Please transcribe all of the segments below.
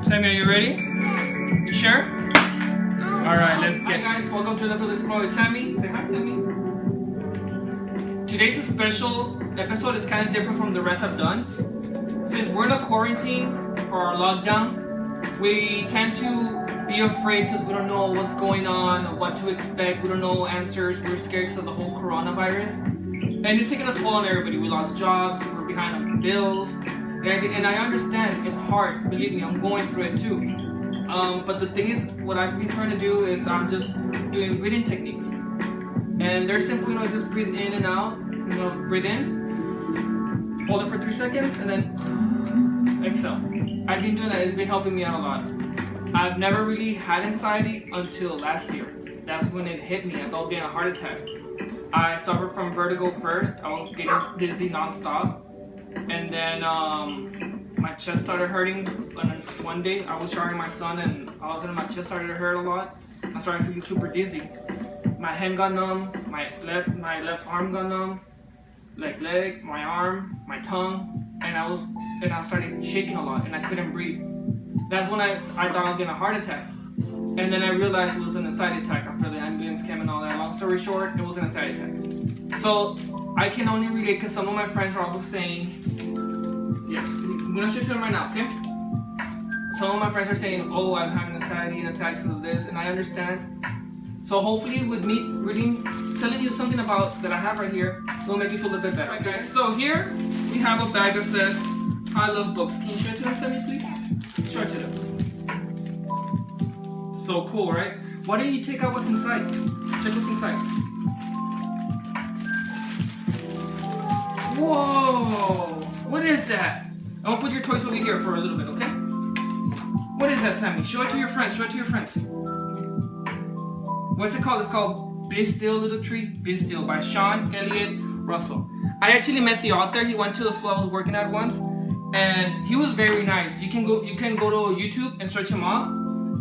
Sammy, are you ready? You sure? Alright, let's get. Hi guys, welcome to the episode Explore with Sammy. Say hi, Sammy. Today's a special episode. It's kind of different from the rest I've done. Since we're in a quarantine or a lockdown, we tend to be afraid because we don't know what's going on, what to expect. We don't know answers. We're scared because of the whole coronavirus. And it's taking a toll on everybody. We lost jobs, we're behind on bills, and I understand it's hard. Believe me, I'm going through it too. But the thing is, what I've been trying to do is I'm just doing breathing techniques. And they're simple, just breathe in and out. Breathe in, hold it for 3 seconds, and then exhale. I've been doing that. It's been helping me out a lot. I've never really had anxiety until last year. That's when it hit me. I thought I was getting a heart attack. I suffered from vertigo first. I was getting dizzy nonstop. And then my chest started hurting. One day I was showering my son and all of a sudden my chest started to hurt a lot. I started feeling super dizzy. My hand got numb, my left arm got numb, leg, my arm, my tongue, and I started shaking a lot and I couldn't breathe. That's when I thought I was getting a heart attack. And then I realized it was an anxiety attack after the ambulance came and all that. Long story short, it was an anxiety attack. So I can only relate because some of my friends are also saying, yes, I'm gonna show you them right now, okay? Some of my friends are saying, oh, I'm having anxiety and attacks of this, and I understand. So hopefully with me really telling you something about that I have right here, it'll make you feel a bit better. Alright guys, so here we have a bag that says, I love books. Can you show it to them, Sammy, please? Show it to them. So cool, right? Why don't you take out what's inside? Check what's inside. Whoa! What is that? I'm gonna put your toys over here for a little bit, okay? What is that, Sammy? Show it to your friends. Show it to your friends. What's it called? It's called Be Still Little Tree, Be Still by Sean Elliott Russell. I actually met the author. He went to the school I was working at once, and he was very nice. You can go to YouTube and search him up,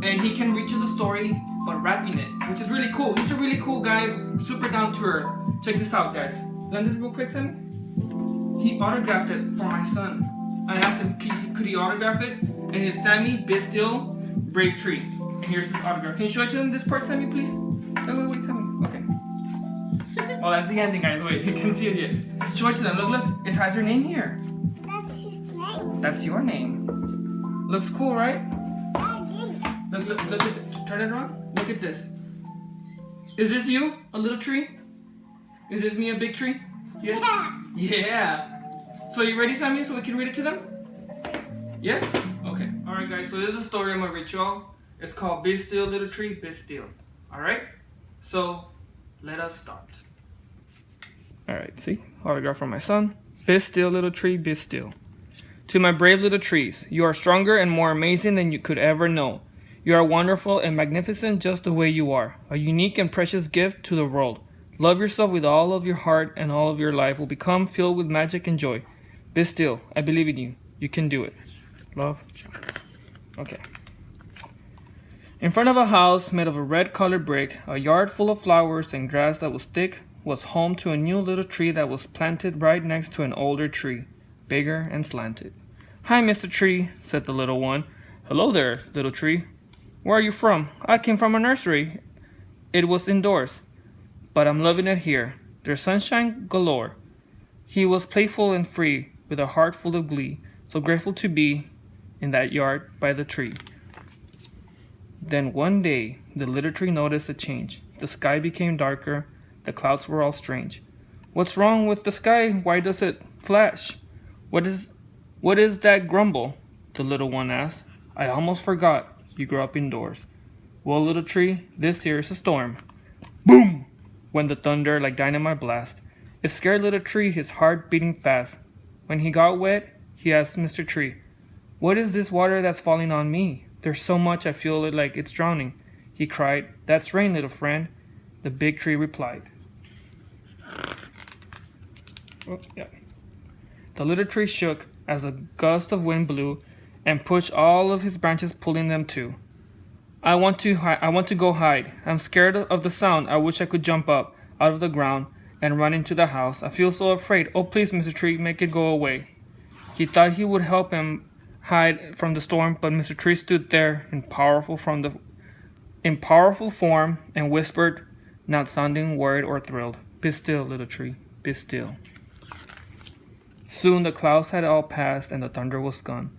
and he can read you the story, but rapping it, which is really cool. He's a really cool guy, super down to earth. Check this out, guys. Learn this real quick, Sammy. He autographed it for my son. I asked him, could he autograph it? And it's Sammy, Be Still, Brave Tree. And here's his autograph. Can you show it to him this part, Sammy, please? Wait, Sammy. Okay. Oh, that's the ending, guys. Wait, you can see it yet. Show it to them. Look. It has your name here. That's his name. That's your name. Looks cool, right? Look at it. Turn it around. Look at this. Is this you, a little tree? Is this me, a big tree? Yes? Yeah. So you ready, Sammy, so we can read it to them? Yes? Okay. Alright, guys. So this is a story I'm going to read you all. It's called Be Still, Little Tree, Be Still. Alright? So, let us start. Alright, see? Autograph from my son. Be still, little tree, be still. To my brave little trees, you are stronger and more amazing than you could ever know. You are wonderful and magnificent just the way you are. A unique and precious gift to the world. Love yourself with all of your heart and all of your life will become filled with magic and joy. Be still. I believe in you. You can do it. Love, John. Okay. In front of a house made of a red-colored brick, a yard full of flowers and grass that was thick, was home to a new little tree that was planted right next to an older tree, bigger and slanted. Hi, Mr. Tree, said the little one. Hello there, little tree. Where are you from? I came from a nursery. It was indoors. But I'm loving it here. There's sunshine galore. He was playful and free, with a heart full of glee, so grateful to be in that yard by the tree. Then one day, the little tree noticed a change. The sky became darker. The clouds were all strange. What's wrong with the sky? Why does it flash? What is that grumble? The little one asked. I almost forgot. You grew up indoors. Well, little tree, this here is a storm. Boom! Went the thunder like dynamite blast. It scared little tree, his heart beating fast. When he got wet, he asked Mr. Tree, what is this water that's falling on me? There's so much I feel it like it's drowning. He cried, that's rain, little friend. The big tree replied. Oh, yeah. The little tree shook as a gust of wind blew and pushed all of his branches, pulling them too. I want to go hide. I'm scared of the sound. I wish I could jump up out of the ground and run into the house. I feel so afraid. Oh, please, Mr. Tree, make it go away. He thought he would help him hide from the storm, but Mr. Tree stood there in powerful form and whispered, not sounding worried or thrilled, "Be still, little tree, be still." Soon the clouds had all passed and the thunder was gone.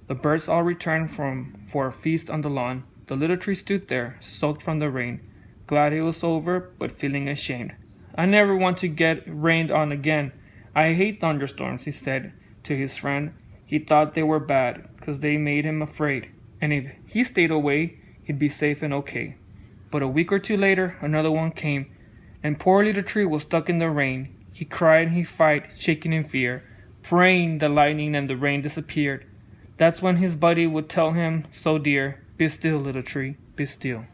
The birds all returned for a feast on the lawn. The little tree stood there, soaked from the rain, glad it was over, but feeling ashamed. "I never want to get rained on again. I hate thunderstorms," he said to his friend. He thought they were bad, 'cause they made him afraid, and if he stayed away, he'd be safe and okay. But a week or two later, another one came, and poor little tree was stuck in the rain. He cried and he fight, shaking in fear, praying the lightning and the rain disappeared. That's when his buddy would tell him, so dear, "Be still, little tree, be still."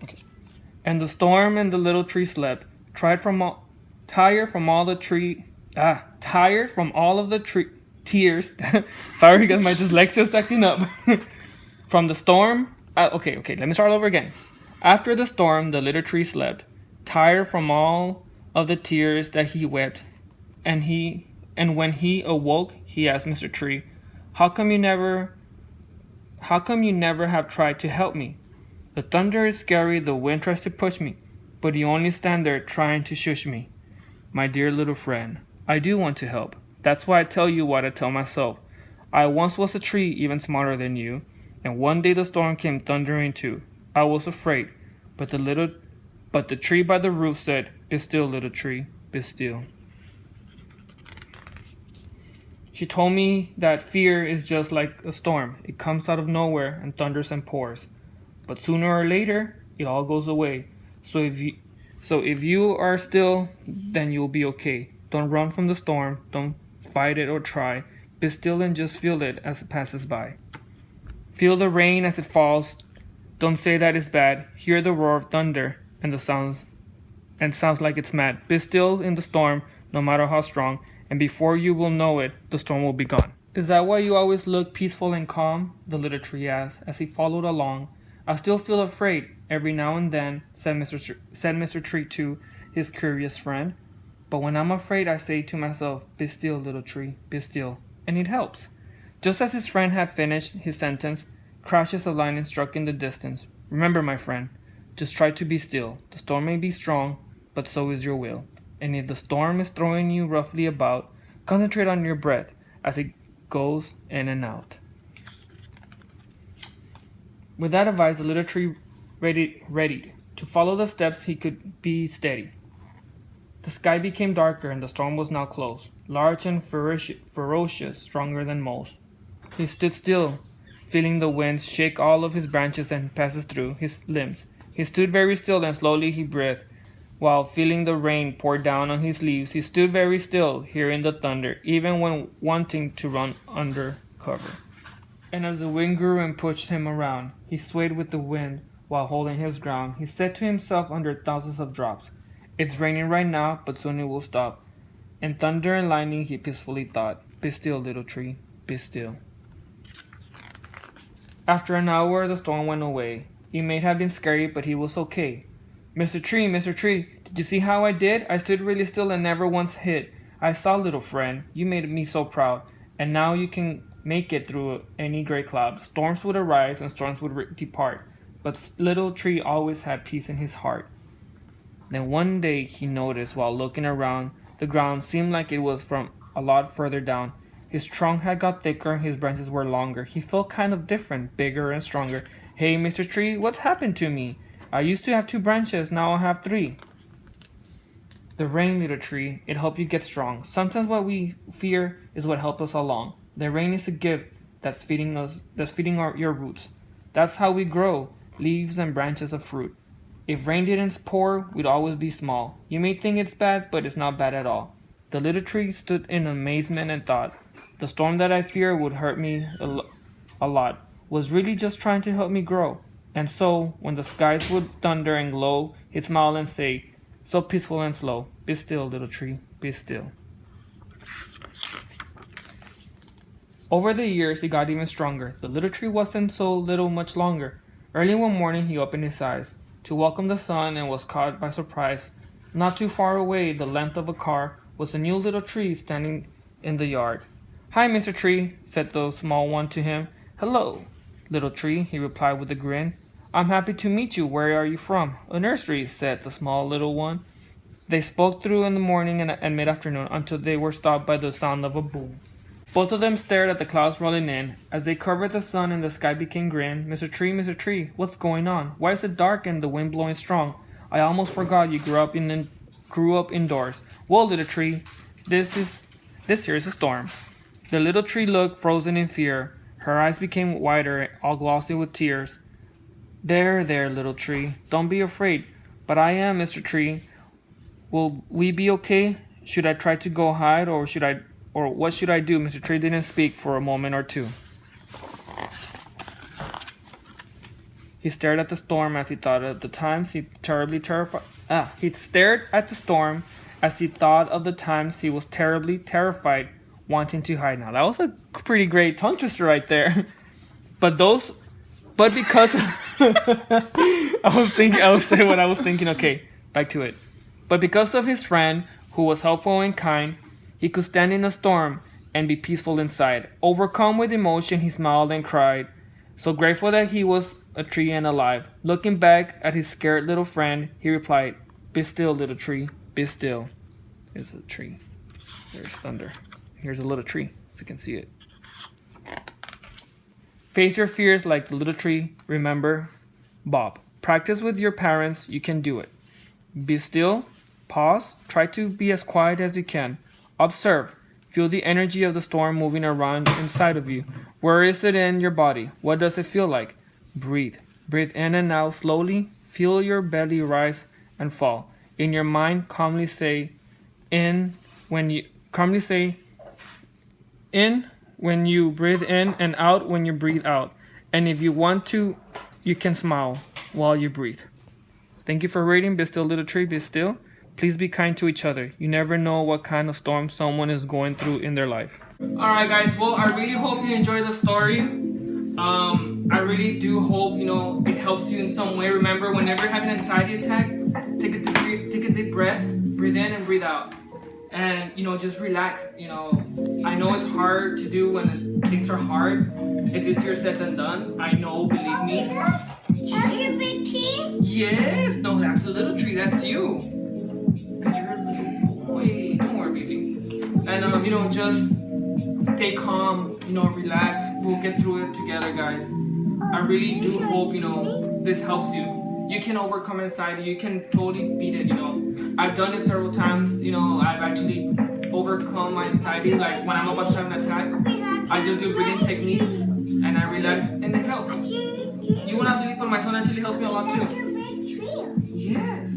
Okay. And the storm and the little tree slept, tired from all of the tears. Sorry, guys, my dyslexia's acting up. From the storm. Okay, let me start over again. After the storm, the little tree slept, tired from all of the tears that he wept. And when he awoke, he asked Mr. Tree, How come you never have tried to help me? The thunder is scary, the wind tries to push me, but you only stand there trying to shush me. My dear little friend, I do want to help. That's why I tell you what I tell myself. I once was a tree even smaller than you, and one day the storm came thundering too. I was afraid, but the tree by the roof said, "Be still, little tree, be still." She told me that fear is just like a storm. It comes out of nowhere and thunders and pours. But sooner or later, it all goes away. So if you are still, then you'll be okay. Don't run from the storm. Don't fight it or try. Be still and just feel it as it passes by. Feel the rain as it falls. Don't say that it's bad. Hear the roar of thunder and sounds like it's mad. Be still in the storm, no matter how strong, and before you will know it, the storm will be gone. Is that why you always look peaceful and calm? The little tree asked as he followed along. I still feel afraid every now and then, said Mr. Tree to his curious friend. But when I'm afraid, I say to myself, "Be still, little tree, be still," and it helps. Just as his friend had finished his sentence, crashes of lightning struck in the distance. Remember, my friend, just try to be still. The storm may be strong, but so is your will. And if the storm is throwing you roughly about, concentrate on your breath as it goes in and out. With that advice, the little tree readied. To follow the steps, he could be steady. The sky became darker and the storm was now close, large and ferocious, stronger than most. He stood still, feeling the winds shake all of his branches and passes through his limbs. He stood very still and slowly he breathed. While feeling the rain pour down on his leaves, he stood very still, hearing the thunder, even when wanting to run under cover. And as the wind grew and pushed him around, he swayed with the wind while holding his ground. He said to himself under thousands of drops, "It's raining right now, but soon it will stop." In thunder and lightning, he peacefully thought, "Be still, little tree, be still." After an hour, the storm went away. It may have been scary, but he was okay. Mr. Tree, did you see how I did? I stood really still and never once hit. I saw, little friend. You made me so proud. And now you can make it through any gray cloud. Storms would arise and storms would depart. But little tree always had peace in his heart. Then one day he noticed while looking around, the ground seemed like it was from a lot further down. His trunk had got thicker, his branches were longer. He felt kind of different, bigger and stronger. "Hey, Mr. Tree, what's happened to me? I used to have 2 branches, now I have 3. The rain, little tree, it helped you get strong. Sometimes what we fear is what helps us along. The rain is a gift that's feeding your roots. That's how we grow, leaves and branches of fruit. If rain didn't pour, we'd always be small. You may think it's bad, but it's not bad at all." The little tree stood in amazement and thought, the storm that I fear would hurt me a lot was really just trying to help me grow. And so, when the skies would thunder and glow, he'd smile and say, so peaceful and slow, "Be still, little tree, be still." Over the years, he got even stronger. The little tree wasn't so little much longer. Early one morning, he opened his eyes to welcome the sun and was caught by surprise. Not too far away, the length of a car was a new little tree standing in the yard. "Hi, Mr. Tree," said the small one to him. "Hello, little tree," he replied with a grin. "I'm happy to meet you. Where are you from?" "A nursery," said the small little one. They spoke through in the morning and mid-afternoon until they were stopped by the sound of a boom. Both of them stared at the clouds rolling in. As they covered the sun and the sky became grim, Mr. Tree, what's going on? Why is it dark and the wind blowing strong? I almost forgot you grew up indoors." "Well, little tree, this here is a storm." The little tree looked frozen in fear. Her eyes became wider, all glossy with tears. There, little tree, don't be afraid." "But I am, Mr. Tree. Will we be okay? Should I try to go hide or what should I do?" Mr. Tree didn't speak for a moment or two. He stared at the storm as he thought of the times he was terribly terrified, wanting to hide. Now that was a pretty great tongue twister right there. But because I was saying what I was thinking. Okay, back to it. But because of his friend, who was helpful and kind, he could stand in a storm and be peaceful inside. Overcome with emotion, he smiled and cried, so grateful that he was a tree and alive. Looking back at his scared little friend, he replied, "Be still, little tree, be still." There's a tree. There's thunder. Here's a little tree, so you can see it. Face your fears like the little tree. Remember, Bob. Practice with your parents. You can do it. Be still. Pause. Try to be as quiet as you can. Observe. Feel the energy of the storm moving around inside of you. Where is it in your body? What does it feel like? Breathe. Breathe in and out slowly. Feel your belly rise and fall. In your mind, calmly say in when you breathe in and out when you breathe out. And if you want to, you can smile while you breathe. Thank you for reading. Be still, little tree, be still. Please be kind to each other. You never know what kind of storm someone is going through in their life. Alright guys, well I really hope you enjoyed the story. I really do hope, it helps you in some way. Remember, whenever you have an anxiety attack, take a deep breath, breathe in and breathe out. And, just relax. I know it's hard to do when things are hard. It's easier said than done. I know, believe me. That's your big tree? Yes, no, that's a little tree, that's you. Because you're a little boy. Don't worry, baby. And, just stay calm, relax. We'll get through it together, guys. I really do hope, this helps you. You can overcome anxiety. You can totally beat it, I've done it several times. I've actually overcome my anxiety. Like when I'm about to have an attack, I just do breathing techniques and I relax and it helps. You will not believe, but my son actually helps me a lot too. That's your big tree. Yes.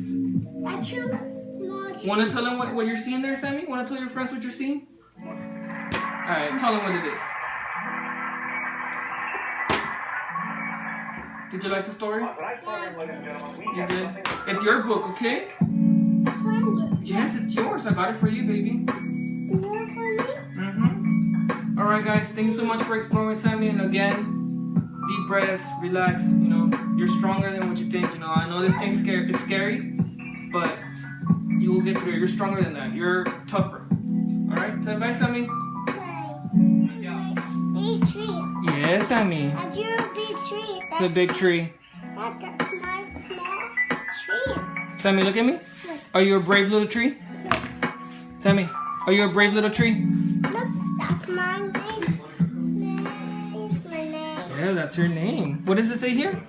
That's your small tree. Want to tell them what you're seeing there, Sammy? Want to tell your friends what you're seeing? Alright, tell them what it is. Did you like the story? You did? It's your book, okay? It's my book. Yes, it's yours. I got it for you, baby. More for me? Mm-hmm. Alright, guys. Thank you so much for exploring with Sammy. And again, deep breaths, relax. You're stronger than what you think. I know this thing's scary. It's scary, but you will get through it. You're stronger than that. You're tougher. Alright? Say bye, Sammy. Big tree. Yes, Sammy. That's your big tree. It's a big tree. That's my small tree. Sammy, look at me. Are you a brave little tree? Sammy, are you a brave little tree? Look, that's my name. It's my name. Yeah, that's your name. What does it say here?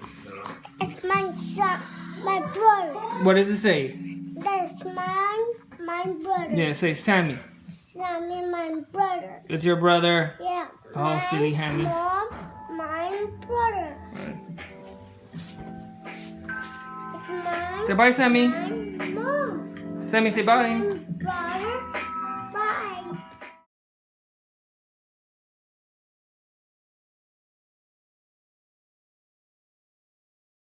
It's my son, my brother. What does it say? That's my brother. Yeah, it says Sammy. Sammy, my brother. It's your brother. Yeah. Oh, silly hammies. Mom, my brother. It's my. Say bye, Sammy. My mom. Sammy, say bye. My brother. Bye.